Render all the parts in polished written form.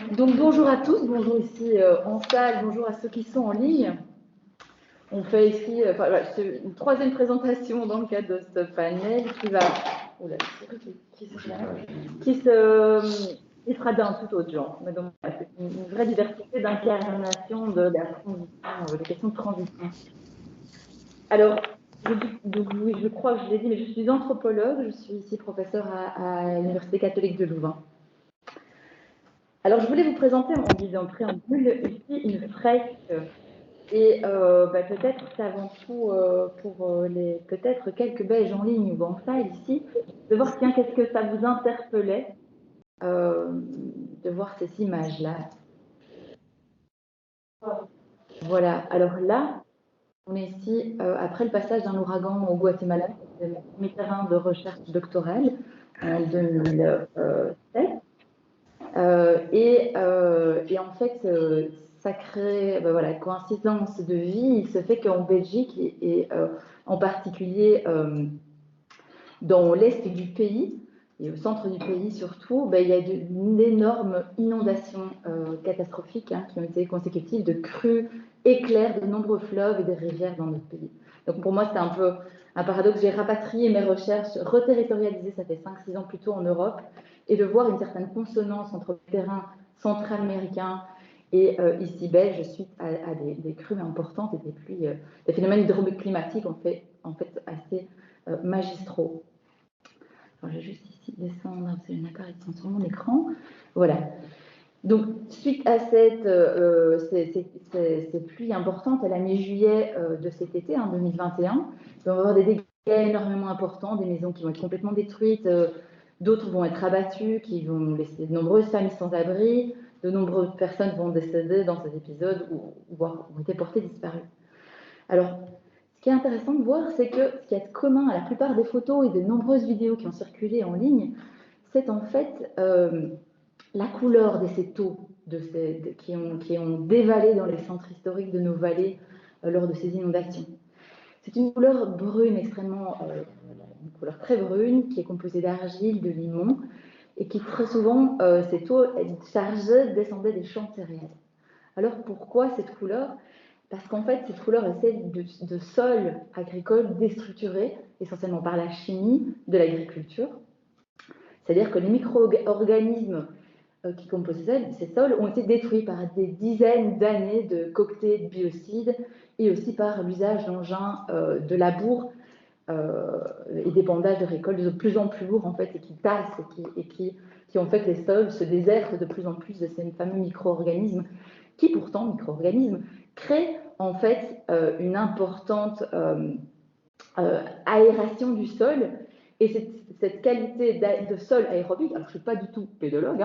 Donc bonjour à tous, bonjour ici en salle, bonjour à ceux qui sont en ligne. On fait ici une troisième présentation dans le cadre de ce panel qui sera d'un tout autre genre. Mais donc, c'est une vraie diversité d'incarnation de la transition, des questions de transition. Alors, je crois que je l'ai dit, mais je suis anthropologue, je suis ici professeure à l'Université catholique de Louvain. Alors, je voulais vous présenter en guise en préambule ici une fresque. Et peut-être avant tout, pour les peut-être quelques Belges en ligne ou en salle ici, de voir tiens, qu'est-ce que ça vous interpellait de voir ces images-là. Voilà, alors là, on est ici après le passage d'un ouragan au Guatemala, c'est mes terrains de recherche doctorale en 2007. Et en fait, ça crée voilà, coïncidence de vie. Il se fait qu'en Belgique, et en particulier dans l'est du pays, et au centre du pays surtout, il y a d'énormes inondations catastrophiques qui ont été consécutives de crues éclairs de nombreux fleuves et des rivières dans notre pays. Donc pour moi, c'est un peu un paradoxe. J'ai rapatrié mes recherches, reterritorialisées, ça fait 5-6 ans plus tôt en Europe, et de voir une certaine consonance entre le terrain central-américain et ici belge suite à des crues importantes et des pluies, des phénomènes hydroclimatiques en fait assez magistraux. Alors, je vais juste ici descendre, c'est une apparition sur mon écran. Voilà. Donc, suite à ces pluies importantes à la mi-juillet de cet été, 2021, on va avoir des dégâts énormément importants, des maisons qui vont être complètement détruites, d'autres vont être abattues, qui vont laisser de nombreuses familles sans abri, de nombreuses personnes vont décéder dans ces épisodes ou ont été portées disparues. Alors, ce qui est intéressant de voir, c'est que ce qui est commun à la plupart des photos et de nombreuses vidéos qui ont circulé en ligne, c'est en fait la couleur de ces taux qui ont dévalé dans les centres historiques de nos vallées lors de ces inondations. C'est une couleur brune extrêmement, une couleur très brune, qui est composée d'argile, de limon, et qui très souvent, ces taux chargés descendaient des champs de céréales. Alors pourquoi cette couleur ? Parce qu'en fait, cette couleur est celle de sols agricoles déstructurés, essentiellement par la chimie de l'agriculture. C'est-à-dire que les micro-organismes qui composent ces sols ont été détruits par des dizaines d'années de cocktails biocides et aussi par l'usage d'engins de labour et d'épandage de récoltes de plus en plus lourds en fait, et qui tassent et qui ont fait que les sols se désertent de plus en plus de ces fameux micro-organismes qui pourtant, micro-organismes, créent en fait une importante aération du sol. Et cette qualité de sol aérobique, alors je ne suis pas du tout pédologue,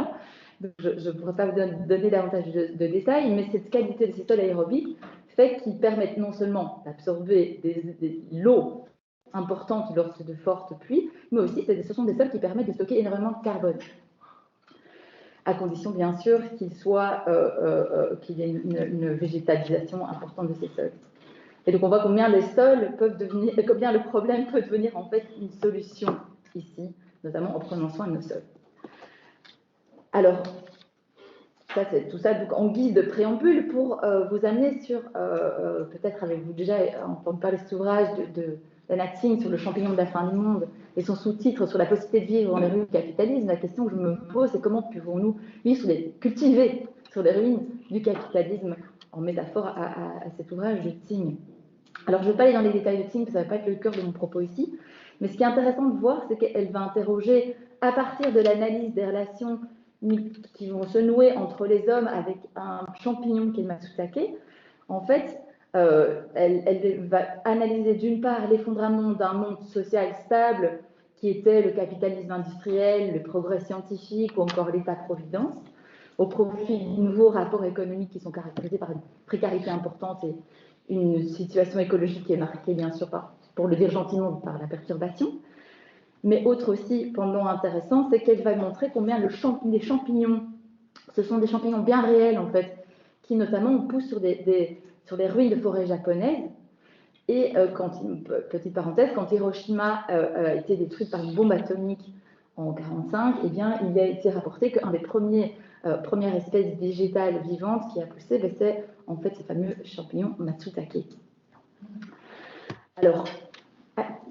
donc je ne pourrais pas vous donner davantage de détails, mais cette qualité de ces sols aérobiques fait qu'ils permettent non seulement d'absorber l'eau importante lors de fortes pluies, mais aussi ce sont des sols qui permettent de stocker énormément de carbone, à condition bien sûr qu'il y ait une végétalisation importante de ces sols. Et donc on voit combien les sols peuvent devenir, combien le problème peut devenir en fait une solution ici, notamment en prenant soin de nos sols. Alors, ça c'est tout ça donc en guise de préambule pour vous amener sur, peut-être avez-vous déjà entendu parler de cet ouvrage d'Anna Tsing sur le champignon de la fin du monde et son sous-titre sur la possibilité de vivre dans les ruines du capitalisme. La question que je me pose, c'est comment pouvons-nous cultiver sur les ruines du capitalisme, en métaphore à cet ouvrage de Tsing. Alors je ne vais pas aller dans les détails de Tsing, parce que ça ne va pas être le cœur de mon propos ici, mais ce qui est intéressant de voir, c'est qu'elle va interroger, à partir de l'analyse des relations qui vont se nouer entre les hommes avec un champignon qui est le matsutake, en fait, elle va analyser d'une part l'effondrement d'un monde social stable qui était le capitalisme industriel, le progrès scientifique ou encore l'État-providence, au profit de nouveaux rapports économiques qui sont caractérisés par une précarité importante et une situation écologique qui est marquée, bien sûr, pour le dire gentiment, par la perturbation. Mais autre aussi, pendant intéressant, c'est qu'elle va montrer combien les champignons, ce sont des champignons bien réels, en fait, qui notamment poussent sur les ruines de forêts japonaises. Et petite parenthèse, quand Hiroshima a été détruite par une bombe atomique en 1945, eh bien, il a été rapporté qu'un des premiers première espèce végétale vivante qui a poussé, ben, c'est en fait ce fameux champignon Matsutake. Alors,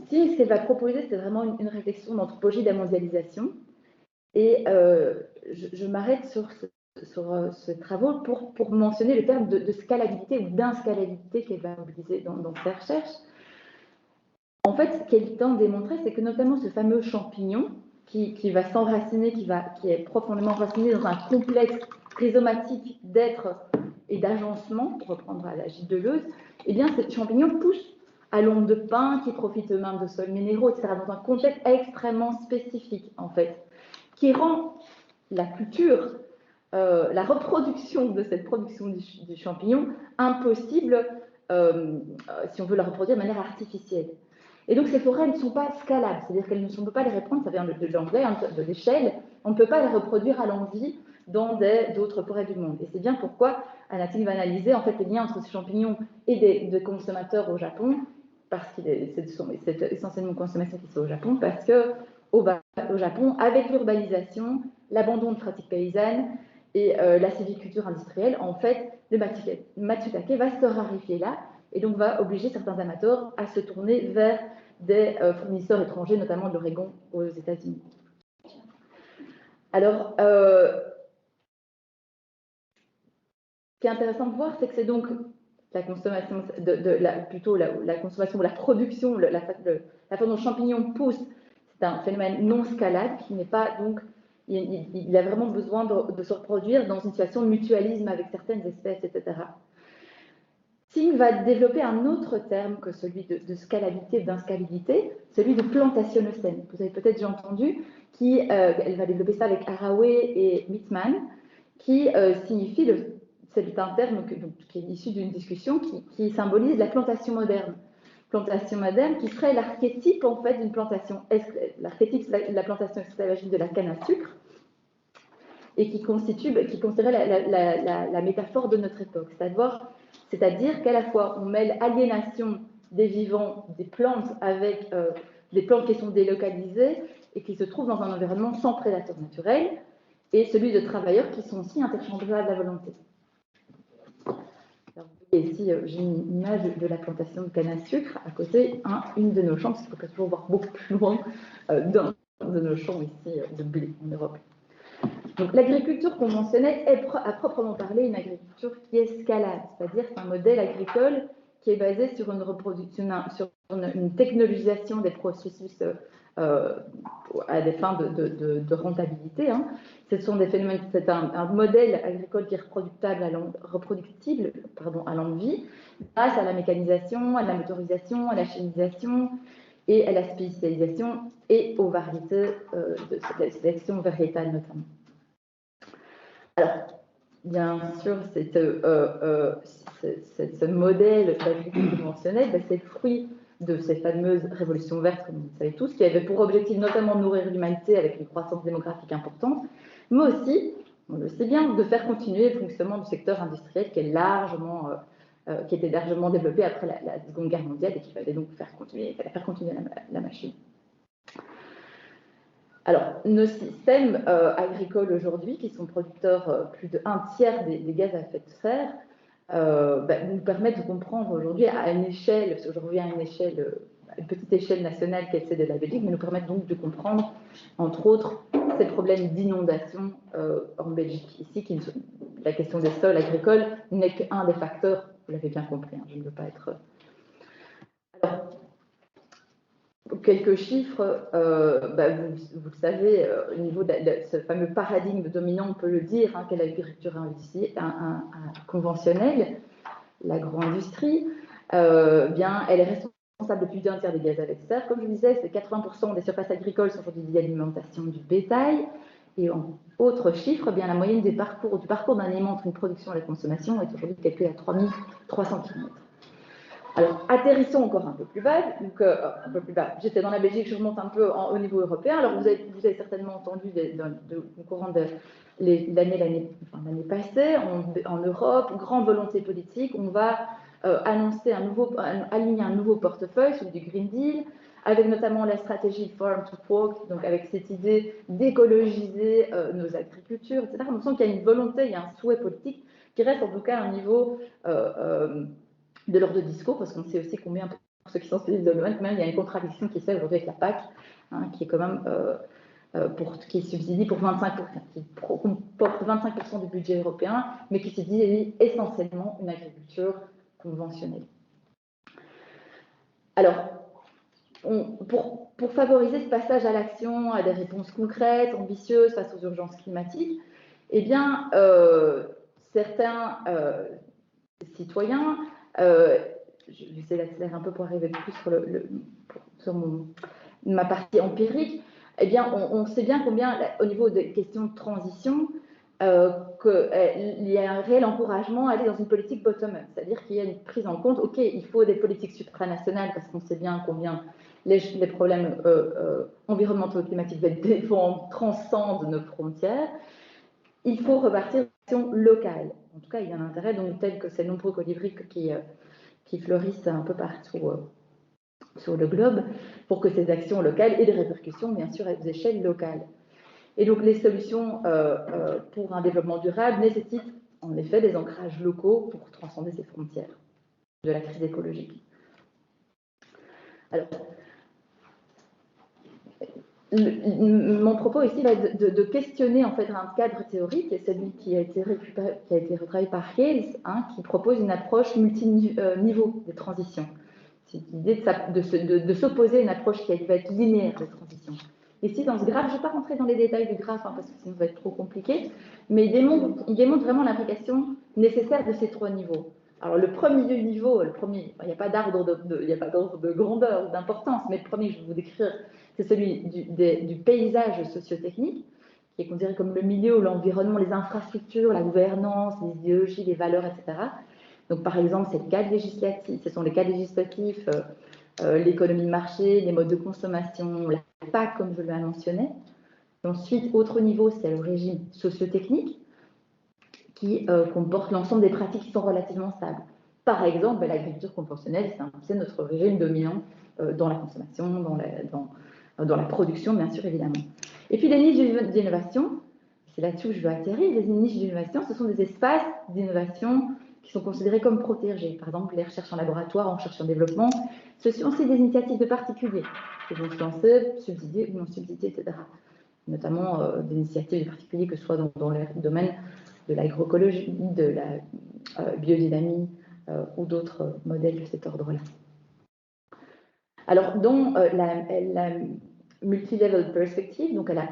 si ce qu'elle va proposer, c'est vraiment une réflexion d'anthropologie de la mondialisation. Et je m'arrête sur ce travaux pour mentionner le terme de scalabilité ou d'inscalabilité qu'elle va mobiliser dans ses recherches. En fait, ce qu'elle tente de démontrer, c'est que notamment ce fameux champignon qui va s'enraciner, qui est profondément enraciné dans un complexe rhizomatique d'êtres et d'agencement, pour reprendre à la Gilles Deleuze, eh bien, ce champignon pousse à l'ombre de pins, qui profitent eux-mêmes de sols minéraux, etc., dans un contexte extrêmement spécifique, en fait, qui rend la culture, la reproduction de cette production du champignon impossible si on veut la reproduire de manière artificielle. Et donc ces forêts ne sont pas scalables, c'est-à-dire qu'on ne peut pas les reprendre, ça vient de l'anglais, hein, de l'échelle, on ne peut pas les reproduire à l'envi dans d'autres forêts du monde. Et c'est bien pourquoi Anatine va analyser en fait les liens entre ces champignons et des consommateurs au Japon, parce que c'est essentiellement une consommation qui se fait au Japon, parce que au Japon, avec l'urbanisation, l'abandon de pratiques paysannes et la sylviculture industrielle, en fait, le Matsutake va se raréfier là, et donc va obliger certains amateurs à se tourner vers des fournisseurs étrangers, notamment de l'Oregon aux États-Unis. Alors, ce qui est intéressant de voir, c'est que c'est donc la consommation, plutôt la consommation ou la production, la façon dont le champignon pousse, c'est un phénomène non scalable qui n'est pas donc. Il a vraiment besoin de se reproduire dans une situation de mutualisme avec certaines espèces, etc. Singh va développer un autre terme que celui de scalabilité ou d'inscalabilité, celui de plantationocène. Vous avez peut-être déjà entendu, elle va développer ça avec Haraway et Mittman, qui signifie, c'est un terme qui est issu d'une discussion qui symbolise la plantation moderne. Plantation moderne qui serait l'archétype en fait d'une plantation, l'archétype de la plantation esclavagiste de la canne à sucre, et qui considérait la métaphore de notre époque, c'est-à-dire qu'à la fois on mêle aliénation des vivants, des plantes, avec des plantes qui sont délocalisées et qui se trouvent dans un environnement sans prédateurs naturels, et celui de travailleurs qui sont aussi interchangeables à la volonté. Alors, vous voyez ici, j'ai une image de la plantation de canne à sucre à côté, une de nos champs, parce qu'il faut toujours voir beaucoup plus loin d'un de nos champs ici de blé en Europe. Donc l'agriculture conventionnelle est à proprement parler une agriculture qui est scalable, c'est-à-dire c'est un modèle agricole qui est basé sur une reproduction, sur une technologisation des processus à des fins de rentabilité. Hein. C'est un modèle agricole qui est reproductible à l'envie grâce à la mécanisation, à la motorisation, à la chimisation et à la spécialisation et aux variétés de sélection variétale notamment. Alors, bien sûr, ce modèle d'agriculture conventionnelle, c'est le fruit de ces fameuses révolutions vertes, comme vous le savez tous, qui avaient pour objectif notamment de nourrir l'humanité avec une croissance démographique importante, mais aussi, on le sait bien, de faire continuer le fonctionnement du secteur industriel qui était largement développé après la Seconde Guerre mondiale et qu'il fallait donc faire continuer la machine. Alors, nos systèmes agricoles aujourd'hui, qui sont producteurs plus d'un tiers des gaz à effet de serre, nous permettent de comprendre aujourd'hui à une échelle, parce que je reviens à une petite échelle nationale qui est celle de la Belgique, mais nous permettent donc de comprendre, entre autres, ces problèmes d'inondation en Belgique. Ici, la question des sols agricoles n'est qu'un des facteurs, vous l'avez bien compris, hein, je ne veux pas être... Alors, quelques chiffres, vous le savez, au niveau de ce fameux paradigme dominant, on peut le dire, hein, qu'est l'agriculture conventionnelle, l'agro-industrie, bien, elle est responsable de plus d'un tiers des gaz à effet de serre. Comme je vous disais, c'est 80% des surfaces agricoles sont aujourd'hui dédiées à l'alimentation du bétail. Et en autres chiffres, bien, la moyenne du parcours d'un aliment entre une production et la consommation est aujourd'hui calculée à 3300 km. Alors, atterrissons encore un peu plus bas. J'étais dans la Belgique, je remonte un peu au niveau européen. Alors, vous avez certainement entendu au courant de l'année passée, en Europe, grande volonté politique, on va aligner un nouveau portefeuille, celui du Green Deal, avec notamment la stratégie Farm to Fork, donc avec cette idée d'écologiser nos agricultures, etc. On sent qu'il y a une volonté, il y a un souhait politique qui reste en tout cas à un niveau de l'ordre de discours, parce qu'on sait aussi combien, pour ceux qui sont spécialistes dans le domaine, quand même, il y a une contradiction qui se fait aujourd'hui avec la PAC, hein, qui est quand même qui subsidie pour 25%, qui comporte 25% du budget européen, mais qui subsidie essentiellement une agriculture conventionnelle. Alors, pour favoriser ce passage à l'action, à des réponses concrètes, ambitieuses face aux urgences climatiques, eh bien, certains citoyens, je vais essayer d'accélérer un peu pour arriver plus sur ma partie empirique, eh bien, on sait bien combien, au niveau des questions de transition, qu'il y a un réel encouragement à aller dans une politique bottom-up, c'est-à-dire qu'il y a une prise en compte, ok, il faut des politiques supranationales parce qu'on sait bien combien les problèmes environnementaux et climatiques transcendent nos frontières. Il faut repartir d'action locale. En tout cas, il y a un intérêt, donc, tel que ces nombreux colibris qui fleurissent un peu partout sur le globe, pour que ces actions locales aient des répercussions, bien sûr, à des échelles locales. Et donc, les solutions pour un développement durable nécessitent en effet des ancrages locaux pour transcender ces frontières de la crise écologique. Alors, mon propos ici va être de questionner en fait un cadre théorique, et celui qui a été retravaillé par Hales, hein, qui propose une approche multiniveau de transition. C'est l'idée de s'opposer à une approche qui va être linéaire de transition. Ici, dans ce graphe, je ne vais pas rentrer dans les détails du graphe, hein, parce que sinon ça va être trop compliqué, mais il démontre vraiment l'implication nécessaire de ces trois niveaux. Alors, le premier niveau, il n'y a pas d'ordre de grandeur, d'importance, mais le premier que je vais vous décrire, c'est celui du paysage sociotechnique, qui est considéré comme le milieu où l'environnement, les infrastructures, la gouvernance, les idéologies, les valeurs, etc. Donc, par exemple, ce sont les cadres législatifs, l'économie de marché, les modes de consommation, la PAC, comme je l'ai mentionné. Et ensuite, autre niveau, c'est le régime sociotechnique, qui comporte l'ensemble des pratiques qui sont relativement stables. Par exemple, l'agriculture conventionnelle, c'est notre régime dominant dans la consommation, dans la production, bien sûr, évidemment. Et puis, les niches d'innovation, c'est là-dessus que je veux atterrir. Les niches d'innovation, ce sont des espaces d'innovation qui sont considérés comme protégés. Par exemple, les recherches en laboratoire, en recherche en développement, ce sont aussi des initiatives de particuliers qui vont se lancer, subsidiées ou non subsidiées, etc. Notamment des initiatives de particuliers, que ce soit dans le domaine de l'agroécologie, de la biodynamie ou d'autres modèles de cet ordre-là. Alors, dans la multi-level perspective, donc à la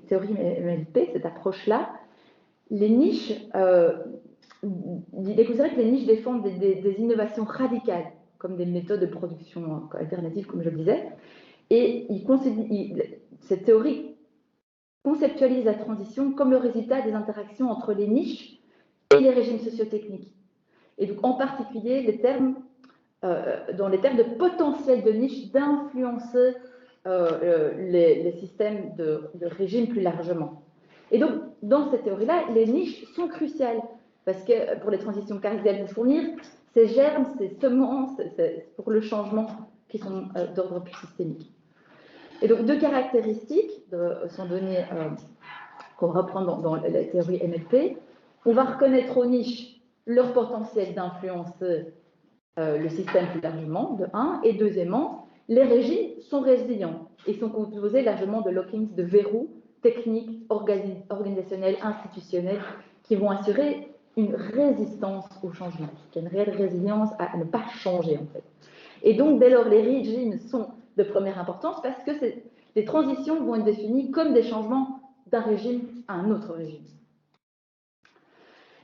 théorie MLP, cette approche-là, les niches, il est considéré que les niches défendent des innovations radicales, comme des méthodes de production alternatives, comme je le disais, et cette théorie conceptualise la transition comme le résultat des interactions entre les niches et les régimes sociotechniques. Et donc, en particulier, dans les termes de potentiel de niche, d'influencer les systèmes de régime plus largement. Et donc, dans cette théorie-là, les niches sont cruciales, parce que pour les transitions qu'elles vont fournir, ces germes, ces semences, pour le changement qui sont d'ordre plus systémique. Et donc, deux caractéristiques sont données, qu'on reprend dans la théorie MLP. On va reconnaître aux niches leur potentiel d'influencer le système plus largement, de 1, et deuxièmement, les régimes sont résilients et sont composés largement de lockings, de verrous techniques, organisationnels, institutionnels, qui vont assurer une résistance au changement, qui a une réelle résilience à ne pas changer, en fait. Et donc, dès lors, les régimes sont de première importance parce que les transitions vont être définies comme des changements d'un régime à un autre régime.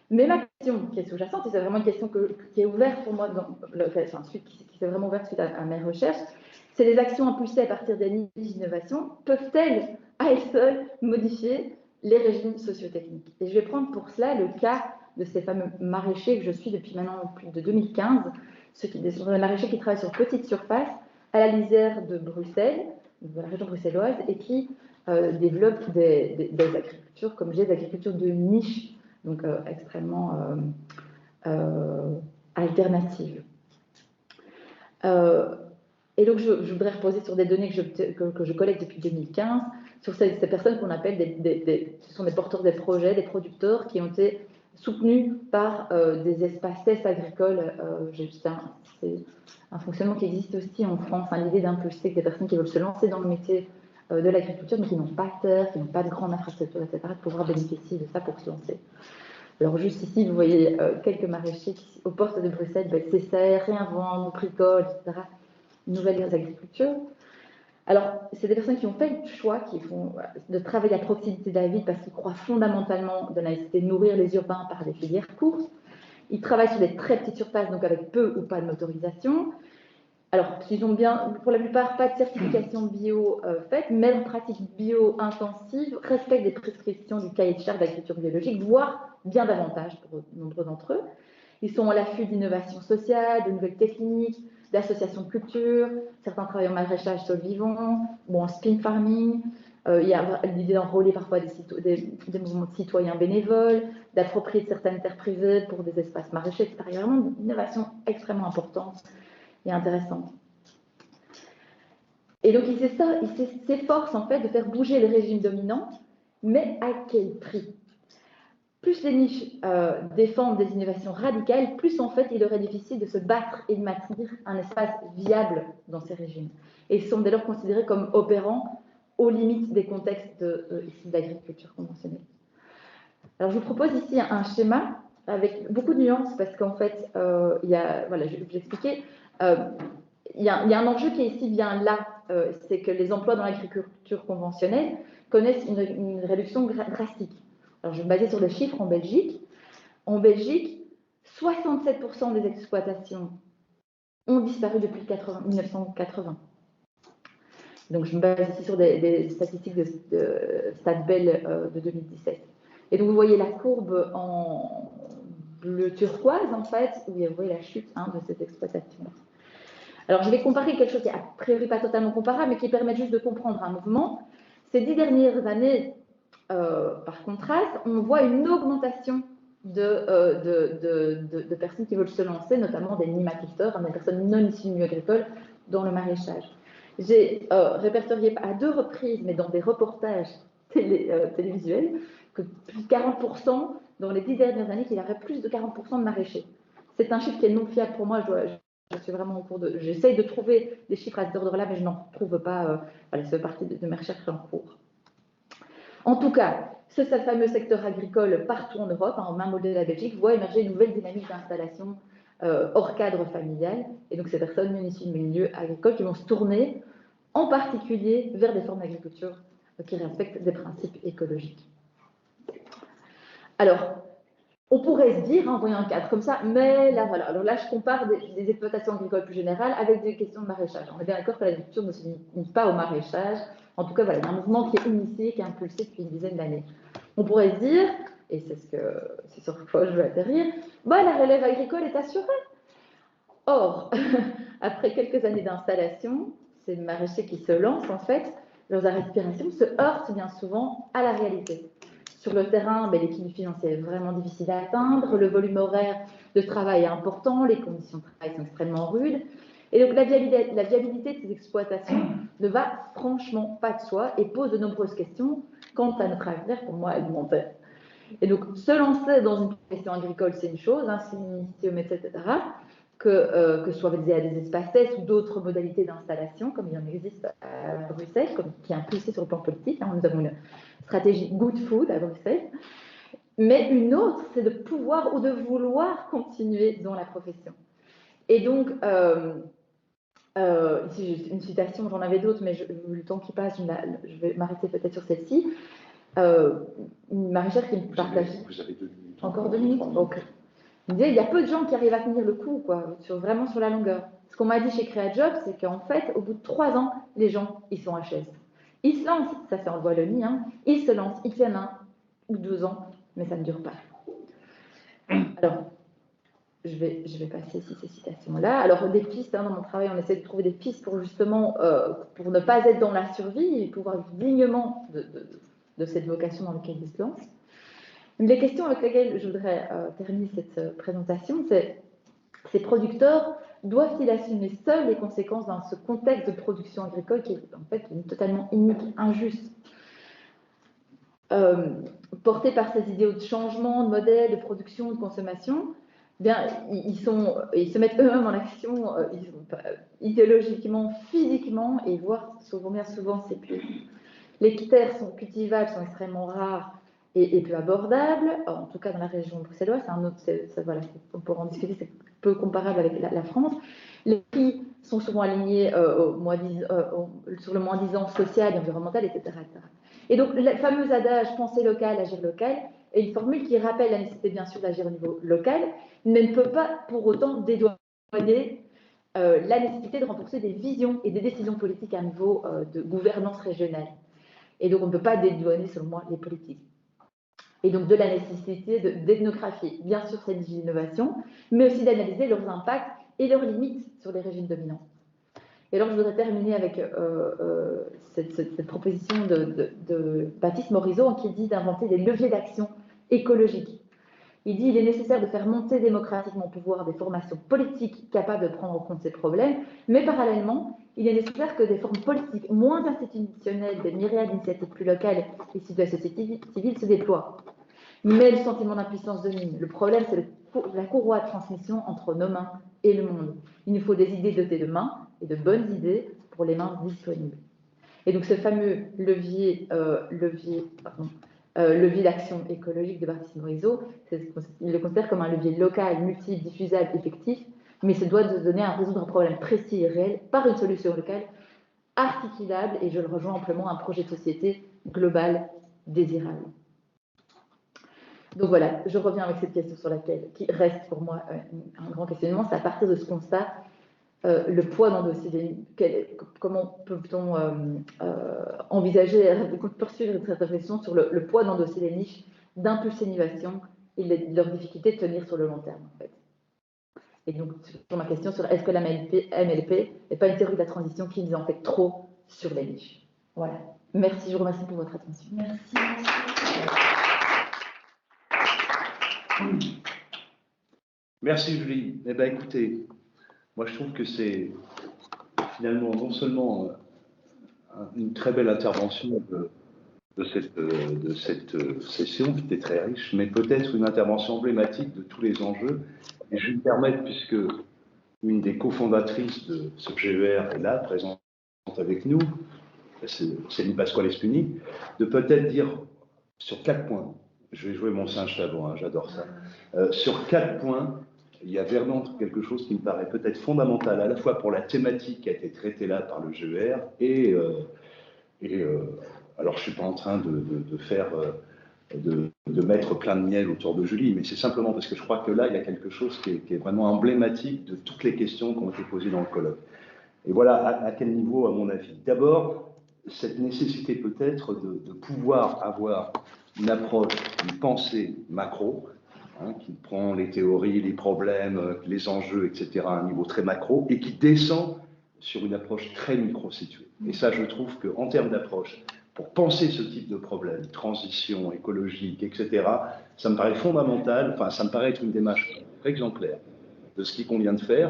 Mais ma question qui est sous-jacente, et c'est vraiment une question qui est ouverte pour moi, qui s'est vraiment ouverte suite à mes recherches, c'est les actions impulsées à partir des niches d'innovation peuvent-elles, à elles seules, modifier les régimes sociotechniques? Et je vais prendre pour cela le cas de ces fameux maraîchers que je suis depuis maintenant plus de 2015, des maraîchers qui travaillent sur petite surface à la lisière de Bruxelles, de la région bruxelloise, et qui développent des agricultures, comme j'ai, des agricultures de niche, donc extrêmement alternative. Et donc, je voudrais reposer sur des données que je collecte depuis 2015, sur ces personnes qu'on appelle ce sont des porteurs des projets, des producteurs qui ont été soutenus par des espaces tests agricoles. C'est un fonctionnement qui existe aussi en France, hein, l'idée d'impulser que des personnes qui veulent se lancer dans le métier de l'agriculture, mais qui n'ont pas de terre, qui n'ont pas de grande infrastructure, etc., de pouvoir bénéficier de ça pour se lancer. Alors juste ici, vous voyez quelques maraîchers qui, aux portes de Bruxelles, s'essayent, réinventent, bricolent, etc., nouvelles agricultures. Alors, c'est des personnes qui ont fait le choix de travailler à proximité de la ville parce qu'ils croient fondamentalement de la nécessité de nourrir les urbains par des filières courtes. Ils travaillent sur des très petites surfaces, donc avec peu ou pas de motorisation. Alors, ils ont bien, pour la plupart, pas de certification bio faite, mais en pratique bio-intensive, respectent des prescriptions du cahier de charges d'agriculture biologique, voire bien davantage pour nombreux d'entre eux. Ils sont à l'affût d'innovations sociales, de nouvelles techniques, d'associations de culture. Certains travaillent en maraîchage sol vivant ou en spin farming. Il y a l'idée d'enrôler parfois des mouvements de citoyens bénévoles, d'approprier certaines terres privées pour des espaces maraîchers, etc. Il y a vraiment une innovation extrêmement importante et intéressante. Et donc, il s'efforce en fait de faire bouger le régime dominant, mais à quel prix? Plus les niches défendent des innovations radicales, plus en fait il leur est difficile de se battre et de maintenir un espace viable dans ces régimes. Et ils sont dès lors considérés comme opérants aux limites des contextes d'agriculture conventionnelle. Alors je vous propose ici un schéma avec beaucoup de nuances parce qu'en fait, voilà, je vais vous expliquer. Il y a un enjeu qui est ici bien là, c'est que les emplois dans l'agriculture conventionnelle connaissent une réduction drastique. Alors, je vais me baser sur des chiffres en Belgique. En Belgique, 67% des exploitations ont disparu depuis 1980. Donc, je me base ici sur des statistiques de Stadbel de 2017. Et donc, vous voyez la courbe en bleu turquoise, en fait, où vous voyez la chute de cette exploitation. Alors, je vais comparer quelque chose qui est a priori pas totalement comparable, mais qui permet juste de comprendre un mouvement. Ces 10 dernières années, par contraste, on voit une augmentation de personnes qui veulent se lancer, notamment des mini-agriculteurs, des personnes non issues du milieu agricole, dans le maraîchage. J'ai répertorié à 2 reprises, mais dans des reportages télévisuels, que plus de 40% dans les 10 dernières années, qu'il y aurait plus de 40% de maraîchers. C'est un chiffre qui est non fiable pour moi. Je suis vraiment en cours j'essaye de trouver des chiffres à cet ordre-là, mais je n'en trouve pas. Voilà, ça fait partie de mes recherches en cours. En tout cas, ce fameux secteur agricole partout en Europe, en même modèle de la Belgique, voit émerger une nouvelle dynamique d'installation hors cadre familial. Et donc, ces personnes non issues du milieu agricole qui vont se tourner en particulier vers des formes d'agriculture qui respectent des principes écologiques. Alors, on pourrait se dire, en voyant un cadre comme ça, mais là, voilà. Alors là, je compare des exploitations agricoles plus générales avec des questions de maraîchage. On est bien d'accord que l'agriculture ne se limite pas au maraîchage. En tout cas, voilà, il y a un mouvement qui est initié, qui est impulsé depuis une dizaine d'années. On pourrait se dire, et c'est sur quoi je veux atterrir, la relève agricole est assurée. Or, après quelques années d'installation, ces maraîchers qui se lancent, en fait, leurs aspirations se heurtent bien souvent à la réalité. Sur le terrain, l'équilibre financier est vraiment difficile à atteindre, le volume horaire de travail est important, les conditions de travail sont extrêmement rudes. Et donc la viabilité de ces exploitations ne va franchement pas de soi et pose de nombreuses questions quant à notre avenir, pour moi, alimentaire. Et donc se lancer dans une profession agricole, c'est une chose, s'initier au métier, etc., que ce soit via des espaces tests ou d'autres modalités d'installation, comme il en existe à Bruxelles, qui est impulsée sur le plan politique. Nous avons une stratégie Good Food à Bruxelles. Mais une autre, c'est de pouvoir ou de vouloir continuer dans la profession. Et donc, ici, j'ai une citation, j'en avais d'autres, mais le temps qui passe, je vais m'arrêter peut-être sur celle-ci. Une maraîchère qui me partage. Vous avez 2 minutes. Encore 2 minutes. Okay. Il me disait, il y a peu de gens qui arrivent à tenir le coup, quoi, vraiment sur la longueur. Ce qu'on m'a dit chez CréaJob, c'est qu'en fait, au bout de 3 ans, les gens, ils sont HS. Ils se lancent, ça c'est en Wallonie, ils se lancent, ils tiennent 1 ou 2 ans, mais ça ne dure pas. Alors, je vais passer ici ces citations-là. Alors, des pistes, dans mon travail, on essaie de trouver des pistes pour justement, pour ne pas être dans la survie et pouvoir vivre dignement de cette vocation dans laquelle ils se lancent. Une des questions avec lesquelles je voudrais terminer cette présentation, c'est ces producteurs doivent-ils assumer seuls les conséquences dans ce contexte de production agricole qui est en fait totalement inique, injuste, porté par ces idéaux de changement, de modèle, de production, de consommation? Bien, ils se mettent eux-mêmes en action idéologiquement, physiquement, et voire bien souvent s'épuisent. Les terres cultivables sont extrêmement rares et peu abordables, en tout cas dans la région bruxelloise. Voilà, on pourra en discuter, c'est peu comparable avec la France. Les prix sont souvent alignés sur le moins-disant social et environnemental, etc., etc. Et donc, le fameux adage « penser local, agir local » est une formule qui rappelle la nécessité, bien sûr, d'agir au niveau local, mais ne peut pas pour autant dédouaner la nécessité de renforcer des visions et des décisions politiques à un niveau de gouvernance régionale. Et donc, on ne peut pas dédouaner, selon moi, les politiques. Et donc, de la nécessité d'ethnographier, bien sûr, cette innovation, mais aussi d'analyser leurs impacts et leurs limites sur les régimes dominants. Et alors, je voudrais terminer avec cette proposition de Baptiste Morisot qui dit d'inventer des leviers d'action écologiques. Il dit qu'il est nécessaire de faire monter démocratiquement au pouvoir des formations politiques capables de prendre en compte ces problèmes, mais parallèlement, il est nécessaire que des formes politiques moins institutionnelles, des myriades d'initiatives plus locales issues de la société civile se déploient. Mais le sentiment d'impuissance domine. Le problème, c'est la courroie de transmission entre nos mains et le monde. Il nous faut des idées dotées de mains et de bonnes idées pour les mains disponibles. Et donc ce fameux levier d'action écologique de Baptiste Morisot, il le considère comme un levier local, multiple, diffusable, effectif, mais se doit de donner à résoudre un problème précis et réel par une solution locale articulable, et je le rejoins amplement, un projet de société global désirable. Donc voilà, je reviens avec cette question sur laquelle, qui reste pour moi un grand questionnement, c'est à partir de ce constat, le poids d'endosser comment peut-on envisager, poursuivre cette réflexion sur le poids d'endosser les niches, d'impulser l'innovation et leur difficulté de tenir sur le long terme, en fait. Et donc, sur ma question sur est-ce que la MLP n'est pas une théorie de la transition qui nous en fait trop sur les niches. Voilà. Merci, je vous remercie pour votre attention. Merci. Merci Julie. Eh bien écoutez, moi je trouve que c'est finalement non seulement une très belle intervention de cette session qui était très riche, mais peut-être une intervention emblématique de tous les enjeux. Et je vais me permettre, puisque une des cofondatrices de ce GER est là, présente avec nous, c'est Céline Pasquale-Espuni, de peut-être dire sur 4 points, je vais jouer mon singe savant, hein, j'adore ça, sur 4 points, il y a vraiment quelque chose qui me paraît peut-être fondamental, à la fois pour la thématique qui a été traitée là par le GER, alors je ne suis pas en train de mettre plein de miel autour de Julie, mais c'est simplement parce que je crois que là, il y a quelque chose qui est vraiment emblématique de toutes les questions qui ont été posées dans le colloque. Et voilà à quel niveau, à mon avis. D'abord, cette nécessité peut-être de pouvoir avoir une approche, une pensée macro, hein, qui prend les théories, les problèmes, les enjeux, etc., à un niveau très macro, et qui descend sur une approche très micro-située. Et ça, je trouve qu'en termes d'approche, pour penser ce type de problème, transition écologique, etc., ça me paraît fondamental, enfin, ça me paraît être une démarche exemplaire de ce qu'il convient de faire.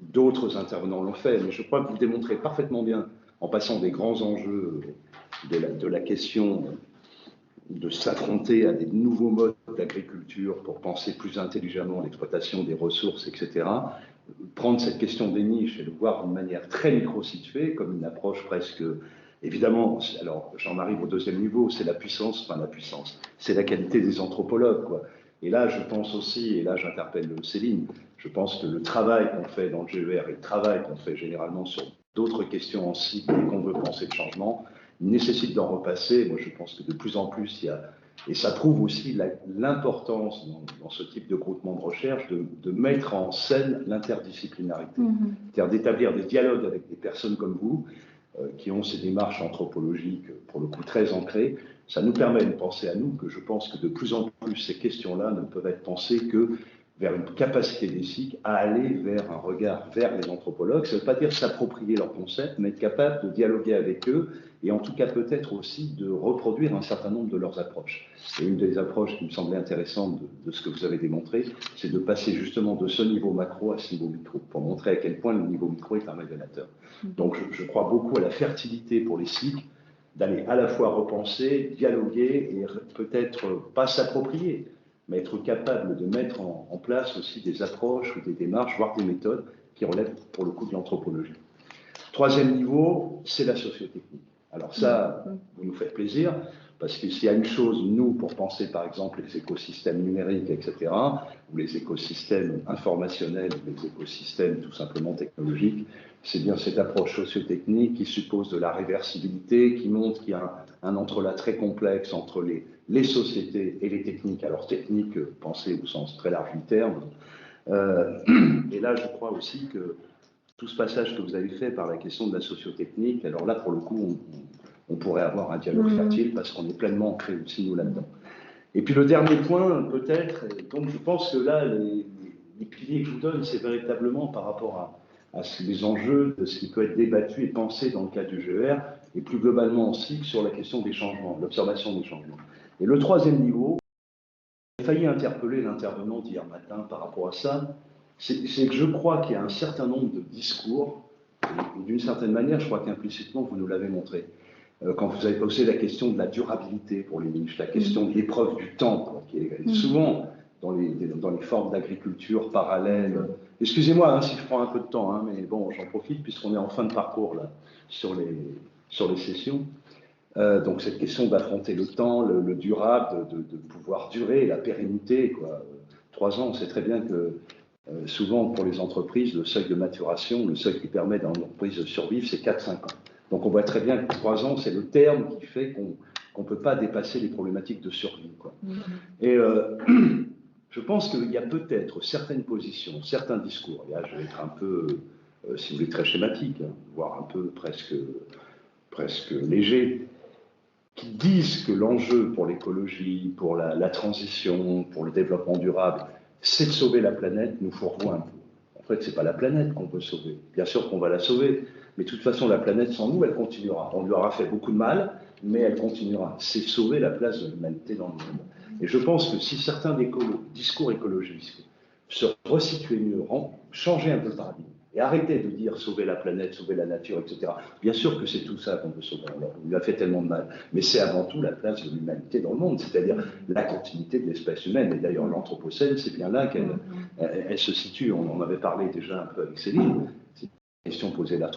D'autres intervenants l'ont fait, mais je crois que vous démontrez parfaitement bien, en passant des grands enjeux de la question de s'affronter à des nouveaux modes d'agriculture pour penser plus intelligemment l'exploitation des ressources, etc., prendre cette question des niches et le voir d'une manière très micro-située, comme une approche presque... Évidemment, alors j'en arrive au deuxième niveau, c'est la puissance, c'est la qualité des anthropologues, quoi. Et là, je pense aussi, et là j'interpelle Céline, je pense que le travail qu'on fait dans le GER et le travail qu'on fait généralement sur d'autres questions en cycle et qu'on veut penser le changement, nécessite d'en repasser. Moi, je pense que de plus en plus, il y a, et ça prouve aussi l'importance dans ce type de groupement de recherche de mettre en scène l'interdisciplinarité, c'est-à-dire d'établir des dialogues avec des personnes comme vous, qui ont ces démarches anthropologiques, pour le coup, très ancrées. Ça nous permet de penser à nous, que je pense que de plus en plus, ces questions-là ne peuvent être pensées que vers une capacité des SIC à aller vers un regard vers les anthropologues. Ça ne veut pas dire s'approprier leur concept, mais être capable de dialoguer avec eux et en tout cas peut-être aussi de reproduire un certain nombre de leurs approches. Et une des approches qui me semblait intéressante de ce que vous avez démontré, c'est de passer justement de ce niveau macro à ce niveau micro, pour montrer à quel point le niveau micro est un révélateur. Donc je crois beaucoup à la fertilité pour les SIC d'aller à la fois repenser, dialoguer et peut-être pas s'approprier, mais être capable de mettre en place aussi des approches ou des démarches, voire des méthodes qui relèvent pour le coup de l'anthropologie. Troisième niveau, c'est la sociotechnique. Alors ça, vous nous faites plaisir, parce que s'il y a une chose, nous, pour penser par exemple les écosystèmes numériques, etc., ou les écosystèmes informationnels, ou les écosystèmes tout simplement technologiques, c'est bien cette approche sociotechnique qui suppose de la réversibilité, qui montre qu'il y a un entrelac très complexe entre les sociétés et les techniques. Alors techniques, pensez au sens très large du terme. Et là, je crois aussi que tout ce passage que vous avez fait par la question de la sociotechnique, alors là, pour le coup, on pourrait avoir un dialogue fertile parce qu'on est pleinement ancré aussi, nous, là-dedans. Et puis le dernier point, peut-être, donc je pense que là, les piliers que je vous donne, c'est véritablement par rapport à les enjeux de ce qui peut être débattu et pensé dans le cadre du GER, et plus globalement aussi sur la question des changements, l'observation des changements. Et le troisième niveau, j'ai failli interpeller l'intervenant d'hier matin par rapport à ça, c'est que je crois qu'il y a un certain nombre de discours, et d'une certaine manière, je crois qu'implicitement, vous nous l'avez montré, quand vous avez posé la question de la durabilité pour les niches, la question de l'épreuve du temps, quoi, qui est souvent dans les formes d'agriculture parallèle. Excusez-moi hein, si je prends un peu de temps, hein, mais bon, j'en profite puisqu'on est en fin de parcours là, sur les sessions. Donc cette question d'affronter le temps, le durable, de pouvoir durer, la pérennité, quoi. 3 ans, on sait très bien que souvent pour les entreprises, le seuil de maturation, le seuil qui permet dans l'entreprise de survivre, c'est 4-5 ans. Donc on voit très bien que 3 ans, c'est le terme qui fait qu'on ne peut pas dépasser les problématiques de survie, quoi. Et je pense qu'il y a peut-être certaines positions, certains discours, et là je vais être un peu, si vous voulez, très schématique, hein, voire un peu presque léger, qui disent que l'enjeu pour l'écologie, pour la transition, pour le développement durable, c'est de sauver la planète, nous fourvoient un peu. En fait, ce n'est pas la planète qu'on veut sauver. Bien sûr qu'on va la sauver, mais de toute façon, la planète, sans nous, elle continuera. On lui aura fait beaucoup de mal, mais elle continuera. C'est sauver la place de l'humanité dans le monde. Et je pense que si certains discours écologistes se resituaient mieux, changer un peu le paradigme, et arrêter de dire sauver la planète, sauver la nature, etc. Bien sûr que c'est tout ça qu'on veut sauver. On lui a fait tellement de mal. Mais c'est avant tout la place de l'humanité dans le monde, c'est-à-dire la continuité de l'espèce humaine. Et d'ailleurs, l'Anthropocène, c'est bien là qu'elle se situe. On en avait parlé déjà un peu avec Céline. C'est une question posée à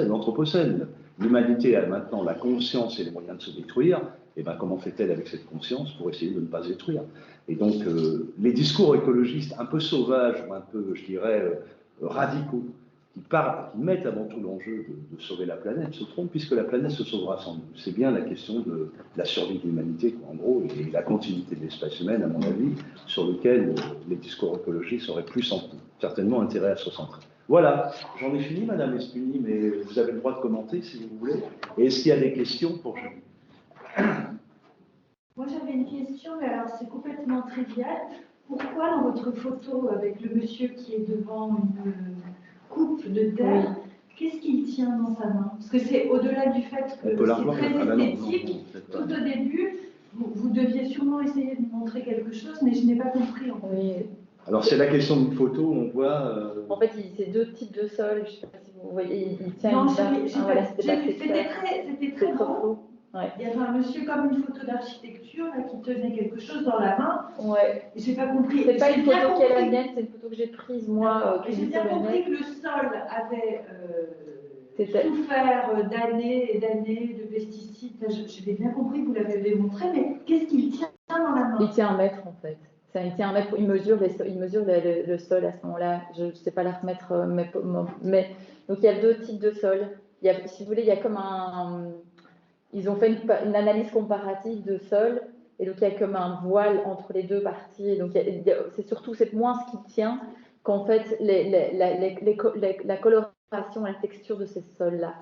l'Anthropocène. L'humanité a maintenant la conscience et les moyens de se détruire. Et bien, comment fait-elle avec cette conscience pour essayer de ne pas se détruire? Et donc, les discours écologistes un peu sauvages ou un peu, je dirais, radicaux, qui mettent avant tout l'enjeu de sauver la planète, se trompent, puisque la planète se sauvera sans nous. C'est bien la question de la survie de l'humanité, en gros, et la continuité de l'espèce humaine, à mon avis, sur lequel les discours écologistes auraient plus certainement intérêt à se centrer. Voilà, j'en ai fini, Madame Espuni, mais vous avez le droit de commenter si vous voulez. Et est-ce qu'il y a des questions pour Julie? Moi, j'avais une question, mais alors c'est complètement trivial. Pourquoi dans votre photo avec le monsieur qui est devant une coupe de terre, qu'est-ce qu'il tient dans sa main? Parce que c'est au-delà du fait que c'est très esthétique, tout au début, vous deviez sûrement essayer de montrer quelque chose, mais je n'ai pas compris en fait. Oui. Alors c'est la question d'une photo, on voit... En fait, c'est 2 types de sols, je ne sais pas si vous voyez, il tient non, une barre. c'était très beau. Ouais. Il y avait un monsieur comme une photo d'architecture qui tenait quelque chose dans la main. Ouais. Et j'ai pas compris. C'est pas une photo qui est la mienne, c'est une photo que j'ai prise moi. J'ai bien compris que le sol avait souffert d'années et d'années de pesticides. J'ai bien compris que vous l'avez démontré, mais qu'est-ce qu'il tient dans la main? Il tient 1 mètre en fait. Il tient 1 mètre. Il mesure le sol à ce moment-là. Je ne sais pas la remettre, mais donc il y a 2 types de sols. Il y a, si vous voulez, il y a comme ils ont fait une analyse comparative de sol, et donc il y a comme un voile entre les 2 parties. Et donc c'est moins ce qui tient qu'en fait la coloration, la texture de ces sols-là,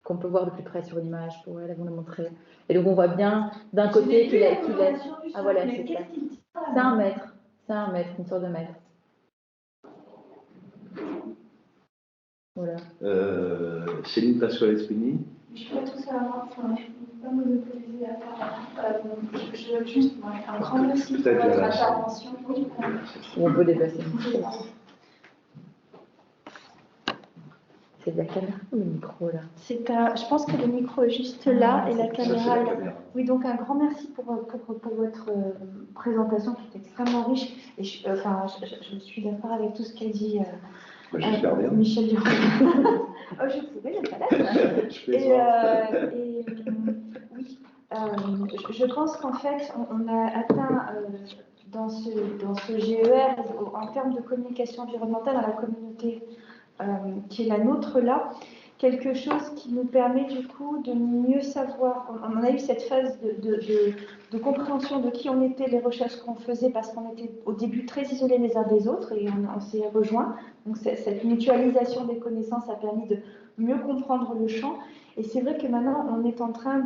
qu'on peut voir de plus près sur l'image, pour vous le montrer. Et donc on voit bien d'un côté qu'il a. Ah voilà, c'est ça. C'est 1 mètre. C'est un maître, une sorte de maître. Voilà. Céline Pasquale-Espini. Je suis pas tout seul à moi, enfin, je ne peux pas monopoliser la parole. Je veux juste un grand merci pour Peut-être votre la- intervention. Oui, Ou on peut déplacer. C'est de la caméra ou le micro là? Je pense que le micro est juste là et la Ça, c'est caméra la est là. caméra. Oui, donc un grand merci pour votre présentation qui est extrêmement riche. Et je suis d'accord avec tout ce qu'a dit J'espère bien. Michel Durand. Oh, je pourrais le faire. Je plaisante. Oui, je pense qu'en fait, on a atteint dans ce GER, en termes de communication environnementale dans la communauté qui est la nôtre là, quelque chose qui nous permet du coup de mieux savoir. On a eu cette phase de compréhension de qui on était, les recherches qu'on faisait, parce qu'on était au début très isolés les uns des autres et on s'est rejoints. Donc cette mutualisation des connaissances a permis de mieux comprendre le champ. Et c'est vrai que maintenant on est en train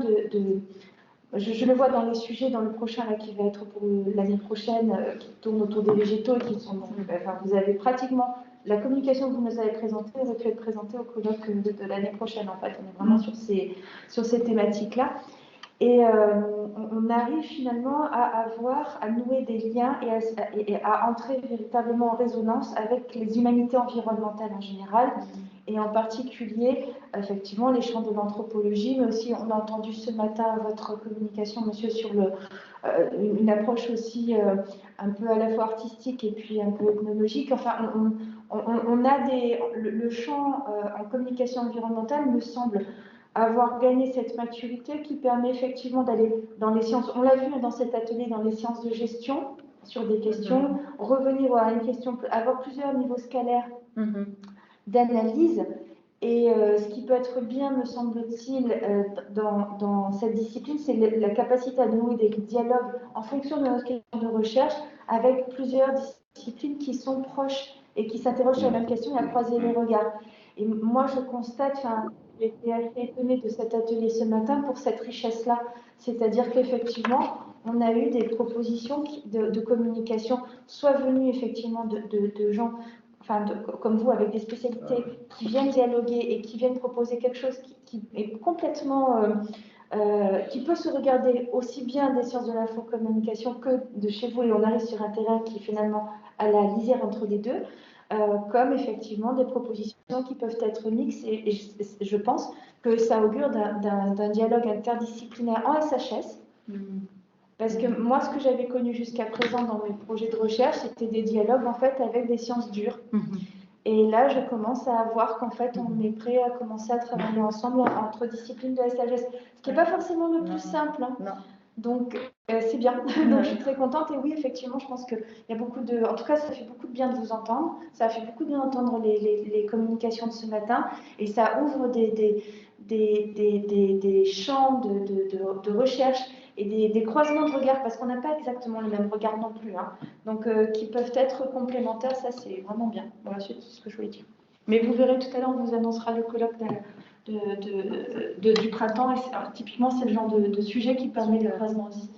je le vois dans les sujets, dans le prochain là, qui va être pour l'année prochaine, qui tourne autour des végétaux et qui sont. Enfin, vous avez pratiquement la communication que vous nous avez présentée aurait pu être présentée au colloque de l'année prochaine. En fait, on est vraiment sur ces thématiques-là. Et on arrive finalement à nouer des liens et à entrer véritablement en résonance avec les humanités environnementales en général, et en particulier, effectivement, les champs de l'anthropologie, mais aussi, on a entendu ce matin votre communication, monsieur, sur une approche aussi un peu à la fois artistique et puis un peu ethnologique. Enfin, on a le champ en communication environnementale me semble avoir gagné cette maturité qui permet effectivement d'aller dans les sciences. On l'a vu dans cet atelier, dans les sciences de gestion, sur des questions, revenir à une question, avoir plusieurs niveaux scalaires d'analyse. Et ce qui peut être bien, me semble-t-il, dans cette discipline, c'est la capacité à nouer des dialogues en fonction de notre question de recherche avec plusieurs disciplines qui sont proches et qui s'interrogent sur la même question et à croiser les regards. Et moi, je constate, j'ai été assez étonnée de cet atelier ce matin pour cette richesse-là. C'est-à-dire qu'effectivement, on a eu des propositions de communication, soit venues effectivement de gens, comme vous, avec des spécialités qui viennent dialoguer et qui viennent proposer quelque chose qui est complètement, qui peut se regarder aussi bien des sciences de l'infocommunication que de chez vous, et on arrive sur un terrain qui est finalement à la lisière entre les deux, comme effectivement des propositions qui peuvent être mixtes, et je pense que ça augure d'un dialogue interdisciplinaire en SHS. Parce que moi, ce que j'avais connu jusqu'à présent dans mes projets de recherche, c'était des dialogues en fait avec des sciences dures. Et là, je commence à voir qu'en fait, on est prêt à commencer à travailler ensemble entre disciplines de SHS, ce qui n'est pas forcément le plus simple. Hein. Donc, c'est bien. Donc, je suis très contente. Et oui, effectivement, je pense qu'il y a beaucoup de... En tout cas, ça fait beaucoup de bien de vous entendre. Ça a fait beaucoup de bien d'entendre les communications de ce matin. Et ça ouvre des champs de recherche et des croisements de regards, parce qu'on n'a pas exactement le même regard non plus. Hein. Donc, qui peuvent être complémentaires. Ça, c'est vraiment bien. Voilà, c'est tout ce que je voulais dire. Mais vous verrez tout à l'heure, on vous annoncera le colloque du printemps, et typiquement c'est le genre de sujet qui permet le croisement aussi.